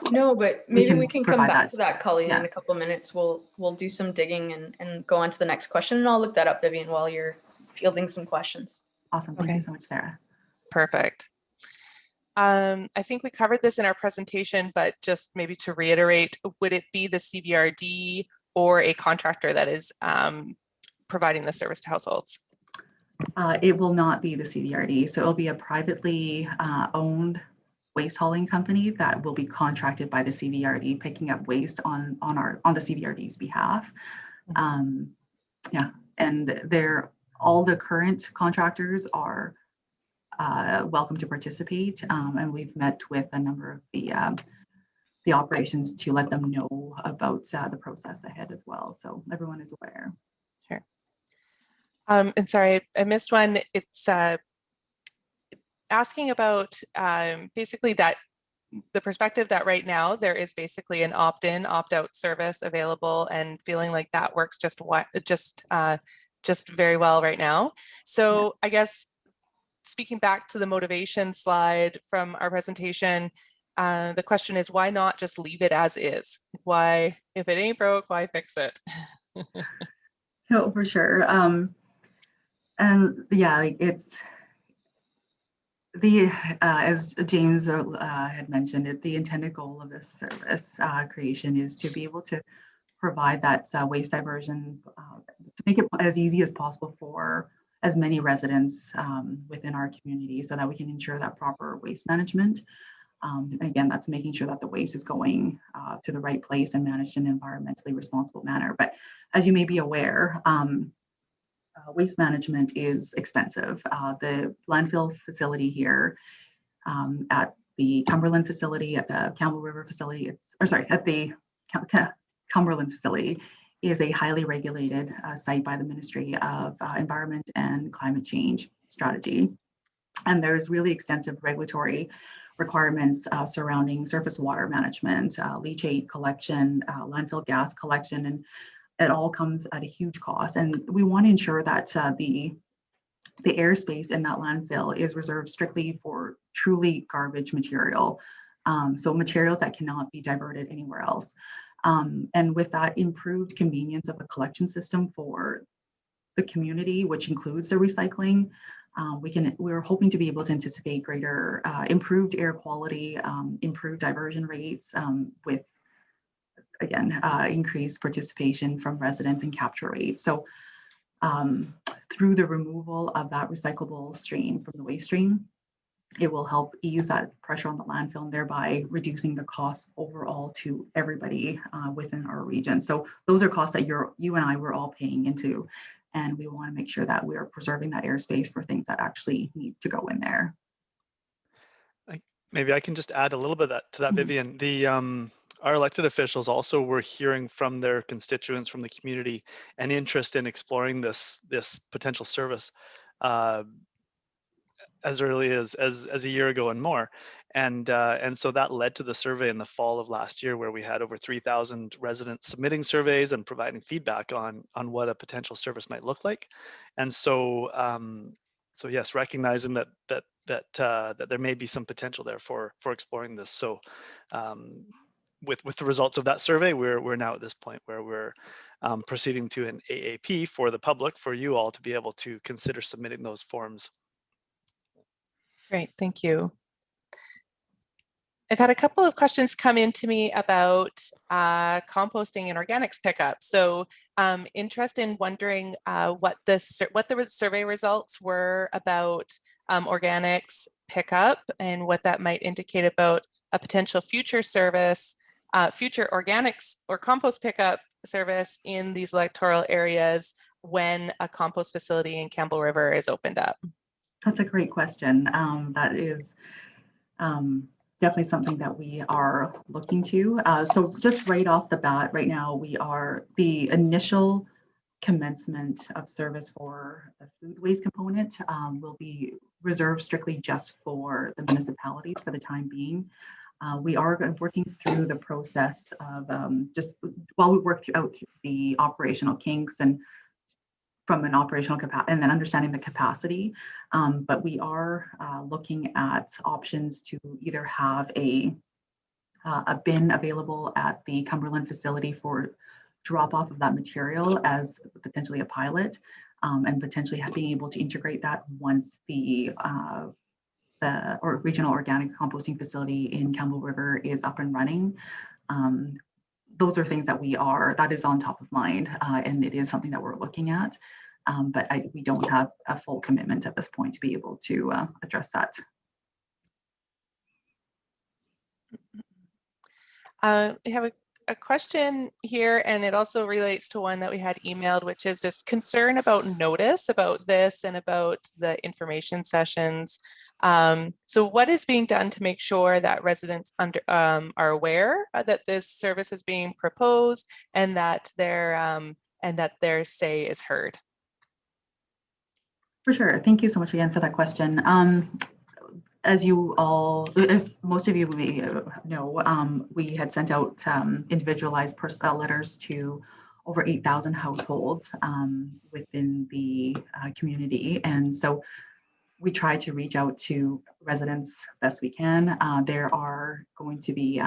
No, but maybe we can come back to that, Colleen, yeah, in a couple of minutes. We'll do some digging and go on to the next question, and I'll look that up, Vivian, while you're fielding some questions. Awesome. Thank you so much, Sarah. Perfect. I think we covered this in our presentation, but just maybe to reiterate, would it be the CVRD or a contractor that is providing the service to households? It will not be the CVRD, so it'll be a privately owned waste hauling company that will be contracted by the CVRD, picking up waste on the CVRD's behalf. Yeah, and all the current contractors are welcome to participate, and we've met with a number of the operations to let them know about the process ahead as well, so everyone is aware. Sure. And sorry, I missed one. It's asking about basically that the perspective that right now there is basically an opt-in, opt-out service available, and feeling like that works just very well right now. So yeah. I guess speaking back to the motivation slide from our presentation, the question is, why not just leave it as is? Why, if it ain't broke, why fix it? No, for sure. And yeah, like it's as James had mentioned, the intended goal of this service creation is to be able to provide that waste diversion, to make it as easy as possible for as many residents within our community, so that we can ensure that proper waste management. Again, that's making sure that the waste is going to the right place and managed in an environmentally responsible manner. But as you may be aware, waste management is expensive. The landfill facility here at the Cumberland facility, at the Campbell River facility, at the Cumberland facility, is a highly regulated site by the Ministry of Environment and Climate Change Strategy. And there's really extensive regulatory requirements surrounding surface water management, leachate collection, landfill gas collection, and it all comes at a huge cost. And we want to ensure that the airspace in that landfill is reserved strictly for truly garbage material. So materials that cannot be diverted anywhere else. And with that improved convenience of the collection system for the community, which includes the recycling, we're hoping to be able to anticipate greater improved air quality, improved diversion rates with, again, increased participation from residents and capture rates. So through the removal of that recyclable stream from the waste stream, it will help ease that pressure on the landfill and thereby reducing the cost overall to everybody within our region. So those are costs that you and I were all paying into, and we want to make sure that we are preserving that airspace for things that actually need to go in there. Maybe I can just add a little bit to that, Vivian. Our elected officials also were hearing from their constituents, from the community, an interest in exploring this potential service as early as a year ago and more, and so that led to the survey in the fall of last year, where we had over 3,000 residents submitting surveys and providing feedback on what a potential service might look like. And so so yes, recognizing that there may be some potential there for exploring this. So with the results of that survey, we're now at this point where we're proceeding to an AAP for the public, for you all to be able to consider submitting those forms. Great, thank you. I've had a couple of questions come in to me about composting and organics pickup. So interested in wondering what the survey results were about organics pickup and what that might indicate about a potential future service, future organics or compost pickup service in these electoral areas when a compost facility in Campbell River is opened up. That's a great question. That is definitely something that we are looking to. So just right off the bat, right now, the initial commencement of service for the food waste component will be reserved strictly just for the municipalities for the time being. We are working through the process of just while we work through the operational kinks and from an operational capacity and then understanding the capacity. But we are looking at options to either have a bin available at the Cumberland facility for drop off of that material as potentially a pilot, and potentially being able to integrate that once the regional organic composting facility in Campbell River is up and running. Those are things that that is on top of mind, and it is something that we're looking at. but we don't have a full commitment at this point to be able to address that. We have a question here, and it also relates to one that we had emailed, which is just concern about notice about this and about the information sessions. So what is being done to make sure that residents are aware that this service is being proposed and that their say is heard? For sure. Thank you so much again for that question. As most of you may know, we had sent out individualized letters to over 8,000 households within the community. And so we try to reach out to residents best we can. There are going to be,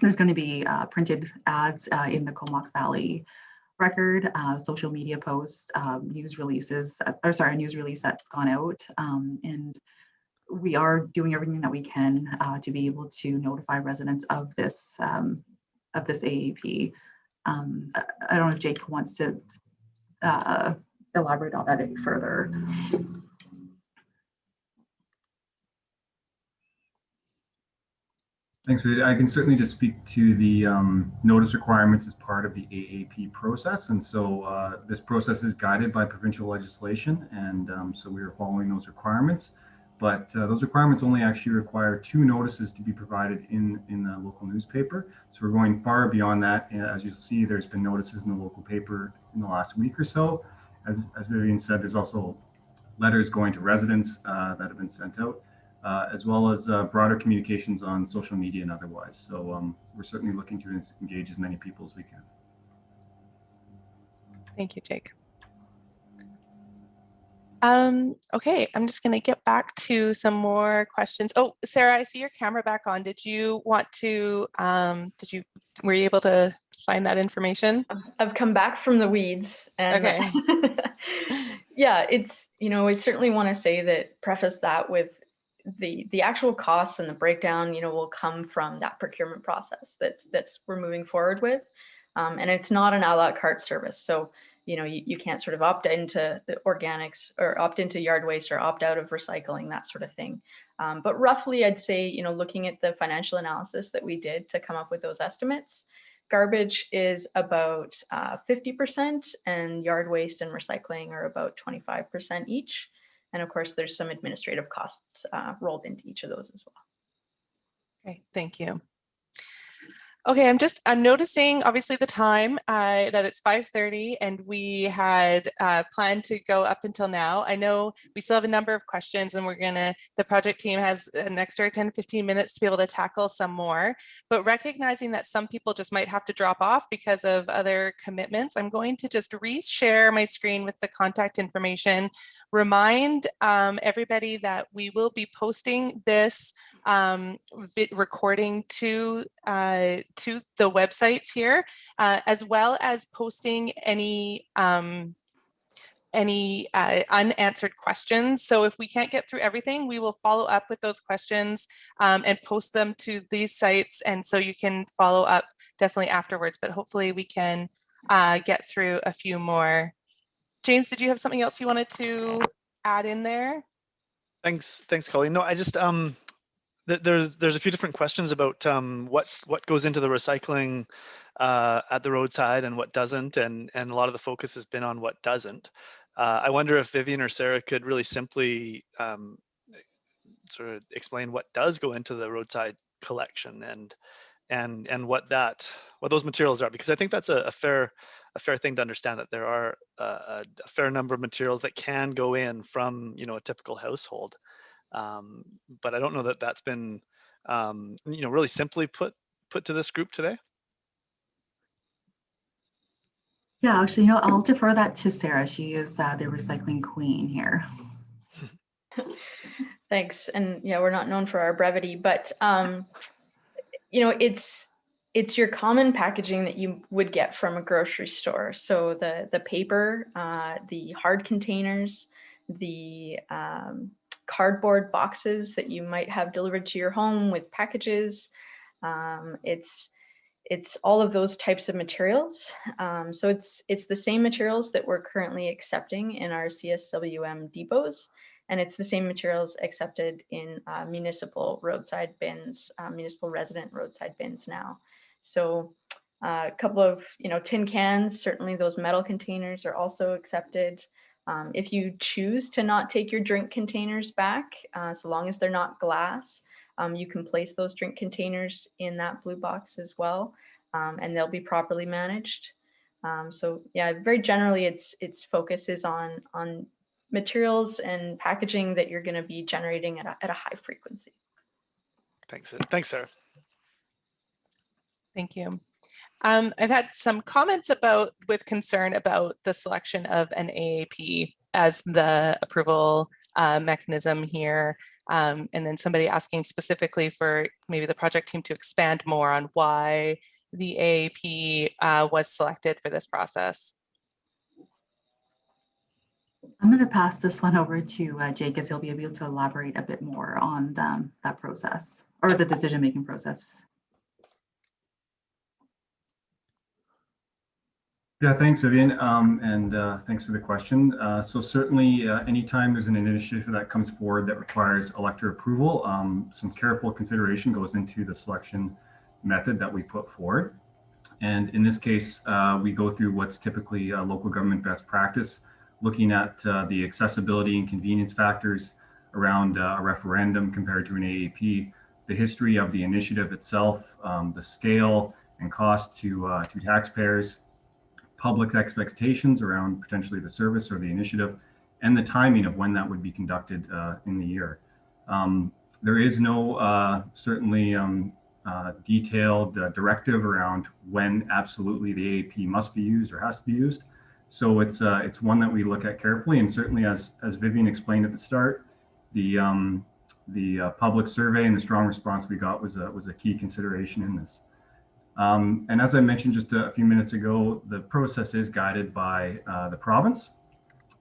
there's going to be printed ads in the Comox Valley Record, social media posts, news releases, a news release that's gone out. And we are doing everything that we can to be able to notify residents of this AAP. I don't know if Jake wants to elaborate on that any further. Thanks. I can certainly just speak to the notice requirements as part of the AAP process. And so this process is guided by provincial legislation. And so we are following those requirements. But those requirements only actually require 2 notices to be provided in the local newspaper. So we're going far beyond that. As you'll see, there's been notices in the local paper in the last week or so. As Vivian said, there's also letters going to residents that have been sent out, as well as broader communications on social media and otherwise. So we're certainly looking to engage as many people as we can. Thank you, Jake. Okay, I'm just going to get back to some more questions. Oh, Sarah, I see your camera back on. Did you want to, were you able to find that information? I've come back from the weeds and okay. Yeah, it's, I certainly want to say that, preface that with the actual costs and the breakdown, will come from that procurement process that's we're moving forward with. And it's not an a la carte service. So, you can't sort of opt into the organics or opt into yard waste or opt out of recycling, that sort of thing. But roughly, I'd say, looking at the financial analysis that we did to come up with those estimates, garbage is about 50% and yard waste and recycling are about 25% each. And of course, there's some administrative costs rolled into each of those as well. Great, thank you. Okay, I'm noticing obviously the time that it's 5:30 and we had planned to go up until now. I know we still have a number of questions and the project team has an extra 10-15 minutes to be able to tackle some more, but recognizing that some people just might have to drop off because of other commitments, I'm going to just reshare my screen with the contact information. Remind everybody that we will be posting this recording to the websites here, as well as posting any unanswered questions. So if we can't get through everything, we will follow up with those questions and post them to these sites. And so you can follow up definitely afterwards, but hopefully we can get through a few more. James, did you have something else you wanted to add in there? Thanks, Colleen. No, I just there's a few different questions about what goes into the recycling at the roadside and what doesn't, and a lot of the focus has been on what doesn't. I wonder if Vivian or Sarah could really simply sort of explain what does go into the roadside collection and what those materials are, because I think that's a fair thing to understand, that there are a fair number of materials that can go in from a typical household. But I don't know that that's been, really simply put to this group today. Yeah, actually, I'll defer that to Sarah. She is the recycling queen here. Thanks. And yeah, we're not known for our brevity, but it's your common packaging that you would get from a grocery store. So the paper, the hard containers, the cardboard boxes that you might have delivered to your home with packages. It's it's all of those types of materials. So it's the same materials that we're currently accepting in our CSWM depots, and it's the same materials accepted in municipal roadside bins, municipal resident roadside bins now. So a couple of tin cans, certainly those metal containers are also accepted. If you choose to not take your drink containers back, so long as they're not glass, you can place those drink containers in that blue box as well, and they'll be properly managed. So yeah, very generally, its focus is on materials and packaging that you're going to be generating at a high frequency. Thanks, Sarah. Thank you. I've had some comments with concern about the selection of an AAP as the approval mechanism here. And then somebody asking specifically for maybe the project team to expand more on why the AAP was selected for this process. I'm going to pass this one over to Jake, as he'll be able to elaborate a bit more on that process, or the decision-making process. Yeah, thanks, Vivian, and thanks for the question. So certainly, anytime there's an initiative that comes forward that requires elector approval, some careful consideration goes into the selection method that we put forward. And in this case, we go through what's typically local government best practice, looking at the accessibility and convenience factors around a referendum compared to an AAP, the history of the initiative itself, the scale and cost to taxpayers, public expectations around potentially the service or the initiative, and the timing of when that would be conducted in the year. There is no certainly detailed directive around when absolutely the AAP must be used or has to be used. So it's one that we look at carefully, and certainly as Vivian explained at the start, the public survey and the strong response we got was a key consideration in this. And as I mentioned just a few minutes ago, the process is guided by the province.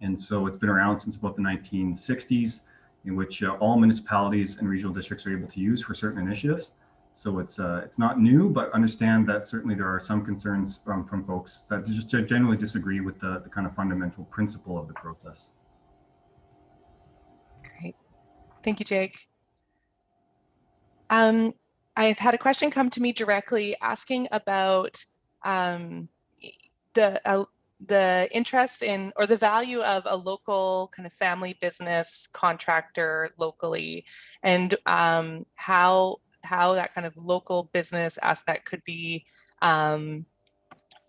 And so it's been around since about the 1960s, in which all municipalities and regional districts are able to use for certain initiatives. So it's not new, but understand that certainly there are some concerns from folks that just generally disagree with the kind of fundamental principle of the process. Great. Thank you, Jake. I've had a question come to me directly asking about the interest in, or the value of, a local kind of family business contractor locally, and how that kind of local business aspect could be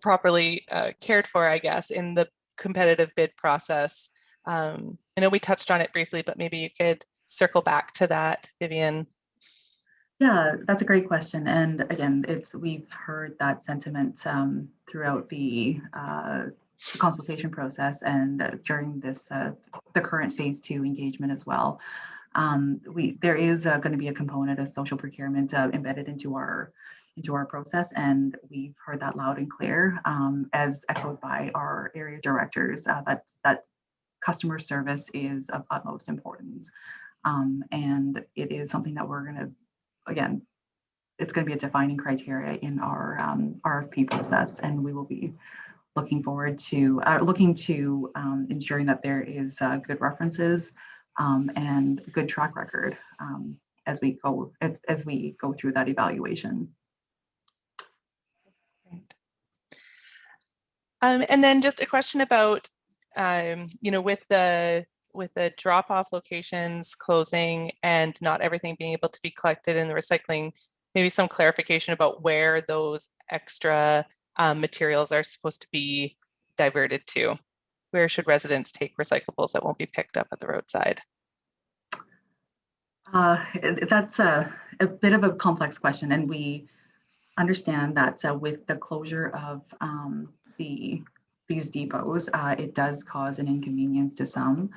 properly cared for, I guess, in the competitive bid process. I know we touched on it briefly, but maybe you could circle back to that, Vivian. Yeah, that's a great question. And again, we've heard that sentiment throughout the consultation process and during this the current phase 2 engagement as well. There is going to be a component of social procurement embedded into our process, and we've heard that loud and clear, as echoed by our area directors, that customer service is of utmost importance, and it is something that we're going to, again, it's going to be a defining criteria in our RFP process, and we will be looking forward to ensuring that there is good references and good track record as we go through that evaluation. And then just a question about with the drop-off locations closing and not everything being able to be collected in the recycling, maybe some clarification about where those extra materials are supposed to be diverted to. Where should residents take recyclables that won't be picked up at the roadside? That's a bit of a complex question, and we understand that with the closure of these depots, it does cause an inconvenience to some,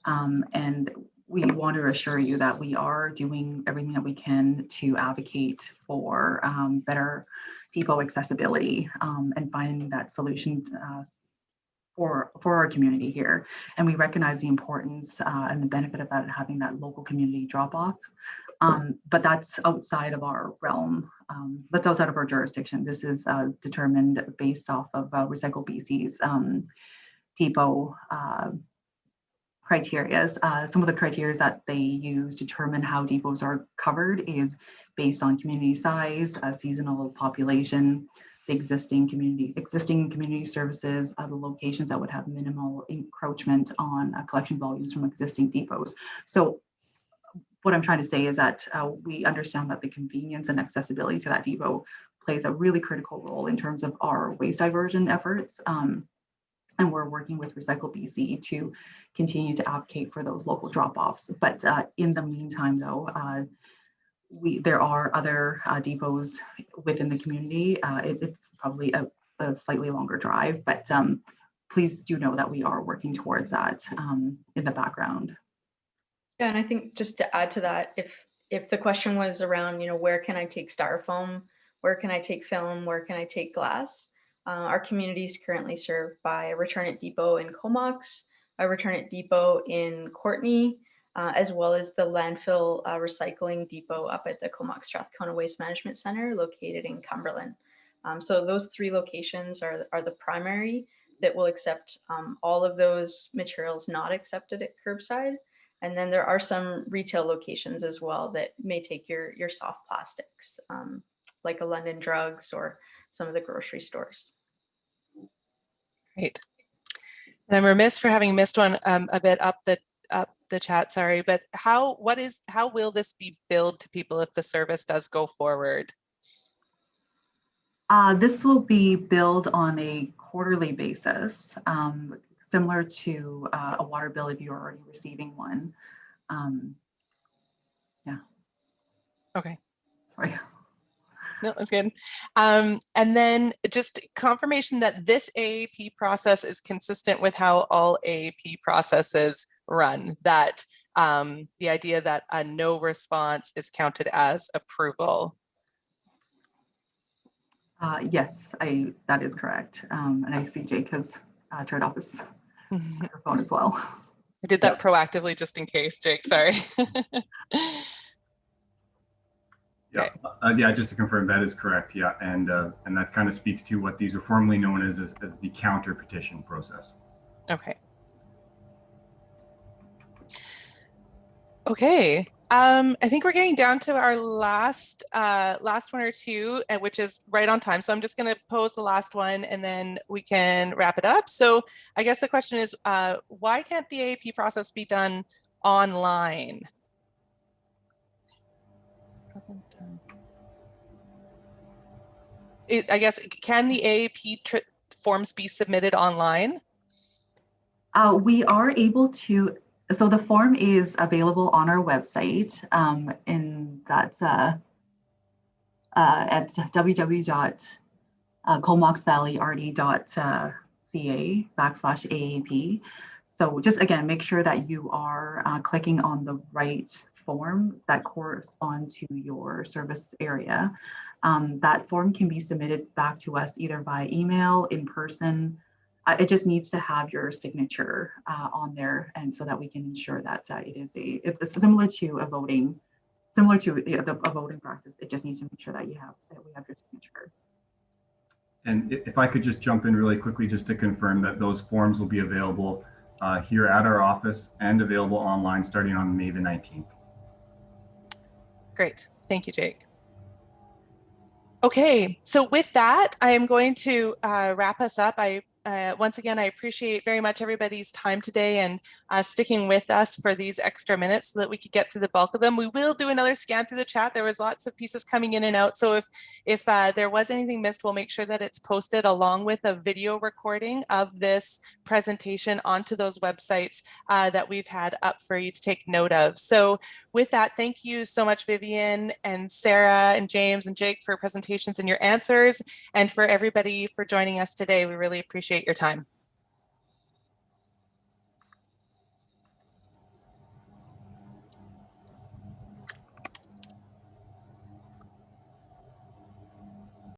and we want to assure you that we are doing everything that we can to advocate for better depot accessibility and finding that solution for our community here. And we recognize the importance and the benefit of that, having that local community drop off. But that's outside of our realm. That's outside of our jurisdiction. This is determined based off of Recycle BC's depot criteria. Some of the criteria that they use to determine how depots are covered is based on community size, seasonal population, the existing community services, the locations that would have minimal encroachment on collection volumes from existing depots. So what I'm trying to say is that we understand that the convenience and accessibility to that depot plays a really critical role in terms of our waste diversion efforts. And we're working with Recycle BC to continue to advocate for those local drop-offs. But in the meantime, though, there are other depots within the community. It's probably a slightly longer drive, but please do know that we are working towards that in the background. Yeah, and I think just to add to that, if the question was around, where can I take styrofoam, where can I take film, where can I take glass? Our community is currently served by a Return It Depot in Comox, a Return It Depot in Courtney, as well as the landfill recycling depot up at the Comox Strathcona Waste Management Center located in Cumberland. So those 3 locations are the primary that will accept all of those materials not accepted at curbside. And then there are some retail locations as well that may take your soft plastics, like a London Drugs or some of the grocery stores. Great. And I'm remiss for having missed one a bit up the chat, sorry, but how will this be billed to people if the service does go forward? This will be billed on a quarterly basis, similar to a water bill if you're already receiving one. Yeah. Okay. Sorry. No, that's good. And then just confirmation that this AAP process is consistent with how all AAP processes run, that the idea that a no response is counted as approval. Yes, that is correct. And I see Jake has turned off his microphone as well. I did that proactively just in case, Jake, sorry. Yeah, yeah, just to confirm, that is correct. Yeah, and that kind of speaks to what these are formerly known as the counter petition process. Okay. Okay. I think we're getting down to our last one or two, which is right on time. So I'm just going to pose the last one and then we can wrap it up. So I guess the question is, why can't the AAP process be done online? I guess, can the AAP forms be submitted online? We are able to, so the form is available on our website, and that's at www.comoxvalleyrd.ca/AAP. So just again, make sure that you are clicking on the right form that corresponds to your service area. That form can be submitted back to us either by email, in person. It just needs to have your signature on there, and so that we can ensure that it's similar to a voting practice. It just needs to make sure that we have your signature. And if I could just jump in really quickly, just to confirm that those forms will be available here at our office and available online starting on May the 19th. Great, thank you, Jake. Okay, so with that, I am going to wrap us up. Once again, I appreciate very much everybody's time today and sticking with us for these extra minutes so that we could get through the bulk of them. We will do another scan through the chat. There was lots of pieces coming in and out. So if there was anything missed, we'll make sure that it's posted along with a video recording of this presentation onto those websites that we've had up for you to take note of. So with that, thank you so much, Vivian and Sarah and James and Jake, for presentations and your answers, and for everybody for joining us today. We really appreciate your time.